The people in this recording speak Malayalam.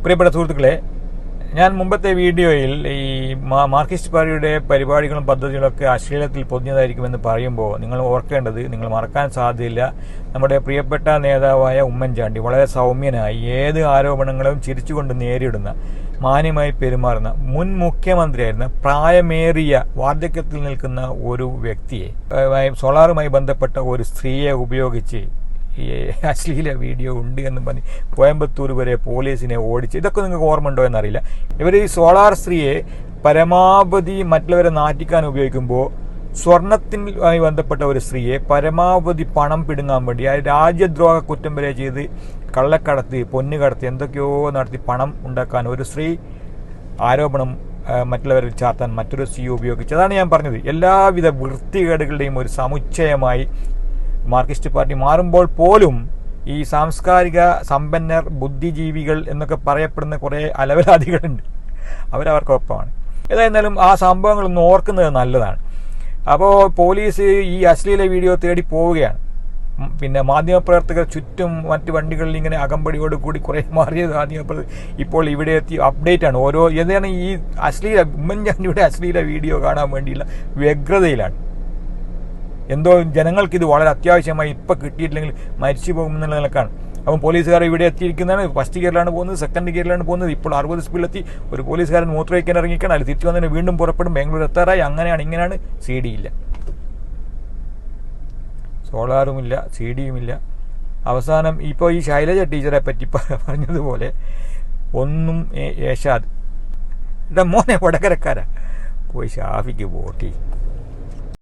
പ്രിയപ്പെട്ട സുഹൃത്തുക്കളെ, ഞാൻ മുമ്പത്തെ വീഡിയോയിൽ ഈ മാർക്സിസ്റ്റ് പാർട്ടിയുടെ പരിപാടികളും പദ്ധതികളൊക്കെ അശ്ലീലത്തിൽ പൊതിഞ്ഞതായിരിക്കുമെന്ന് പറയുമ്പോൾ നിങ്ങൾ ഓർക്കേണ്ടത്, നിങ്ങൾ മറക്കാൻ സാധ്യതയില്ല, നമ്മുടെ പ്രിയപ്പെട്ട നേതാവായ ഉമ്മൻചാണ്ടി വളരെ സൗമ്യനായി ഏത് ആരോപണങ്ങളും ചിരിച്ചുകൊണ്ട് നേരിടുന്ന, മാന്യമായി പെരുമാറുന്ന മുൻ മുഖ്യമന്ത്രിയായിരുന്ന പ്രായമേറിയ വാർദ്ധക്യത്തിൽ നിൽക്കുന്ന ഒരു വ്യക്തിയെ സോളാറുമായി ബന്ധപ്പെട്ട ഒരു സ്ത്രീയെ ഉപയോഗിച്ച് ഈ അശ്ലീല വീഡിയോ ഉണ്ട് എന്ന് പറഞ്ഞ് കോയമ്പത്തൂർ വരെ പോലീസിനെ ഓടിച്ച്, ഇതൊക്കെ നിങ്ങൾക്ക് ഓർമ്മ ഉണ്ടോ എന്നറിയില്ല. ഇവർ ഈ സോളാർ സ്ത്രീയെ പരമാവധി മറ്റുള്ളവരെ നാറ്റിക്കാൻ ഉപയോഗിക്കുമ്പോൾ സ്വർണത്തിനുമായി ബന്ധപ്പെട്ട ഒരു സ്ത്രീയെ പരമാവധി പണം പിടുങ്ങാൻ വേണ്ടി ആ രാജ്യദ്രോഹ കുറ്റം വരെ ചെയ്ത് കള്ളക്കടത്ത്, പൊന്നുകടത്ത് എന്തൊക്കെയോ നടത്തി പണം ഉണ്ടാക്കാൻ ഒരു സ്ത്രീ ആരോപണം മറ്റുള്ളവരിൽ ചാർത്താൻ മറ്റൊരു സ്ത്രീ ഉപയോഗിച്ചു. അതാണ് ഞാൻ പറഞ്ഞത്, എല്ലാവിധ വൃത്തികേടുകളുടെയും ഒരു സമുച്ചയമായി മാർക്സിസ്റ്റ് പാർട്ടി മാറുമ്പോൾ പോലും ഈ സാംസ്കാരിക സമ്പന്നർ, ബുദ്ധിജീവികൾ എന്നൊക്കെ പറയപ്പെടുന്ന കുറേ അലവലാദികളുണ്ട്, അവരവർക്കൊപ്പമാണ്. ഏതായിരുന്നാലും ആ സംഭവങ്ങളൊന്നും ഓർക്കുന്നത് നല്ലതാണ്. അപ്പോൾ പോലീസ് ഈ അശ്ലീല വീഡിയോ തേടി പോവുകയാണ്. പിന്നെ മാധ്യമപ്രവർത്തകർ ചുറ്റും മറ്റ് വണ്ടികളിൽ ഇങ്ങനെ അകമ്പടിയോട് കൂടി കുറേ മാറിയ മാധ്യമപ്രവർത്തകർ ഇപ്പോൾ ഇവിടെ എത്തി അപ്ഡേറ്റ് ആണ്. ഓരോ ഏതാണ് ഈ ഉമ്മൻചാണ്ടിയുടെ അശ്ലീല വീഡിയോ കാണാൻ വേണ്ടിയുള്ള വ്യഗ്രതയിലാണ്. എന്തോ ജനങ്ങൾക്കിത് വളരെ അത്യാവശ്യമായി ഇപ്പം കിട്ടിയിട്ടില്ലെങ്കിൽ മരിച്ചു പോകുമെന്നുള്ള നിലക്കാണ്. അപ്പം പോലീസുകാർ ഇവിടെ എത്തിയിരിക്കുന്നതാണ്. ഫസ്റ്റ് ഗിയറിലാണ് പോകുന്നത്, സെക്കൻഡ് ഗിയറിലാണ് പോകുന്നത്. ഇപ്പോൾ 60 സ്പീഡിലെത്തി ഒരു പോലീസുകാരൻ മൂത്രമൊഴിക്കാൻ ഇറങ്ങിക്കണം, അതിൽ തിരിച്ചു വന്നതിന് വീണ്ടും പുറപ്പെടും, ബാംഗ്ലൂർ എത്താറായി. അങ്ങനെയാണ് ഇങ്ങനെയാണ്. CD ഇല്ല, സോളാറുമില്ല, CD-യുമില്ല. അവസാനം ഇപ്പോൾ ഈ ശൈലജ ടീച്ചറെ പറ്റി പറഞ്ഞതുപോലെ ഒന്നും ഏഷാദ് മോനെ വടകരക്കാരാ പോയി ഷാഫിക്ക് വോട്ട് ചെയ്യും.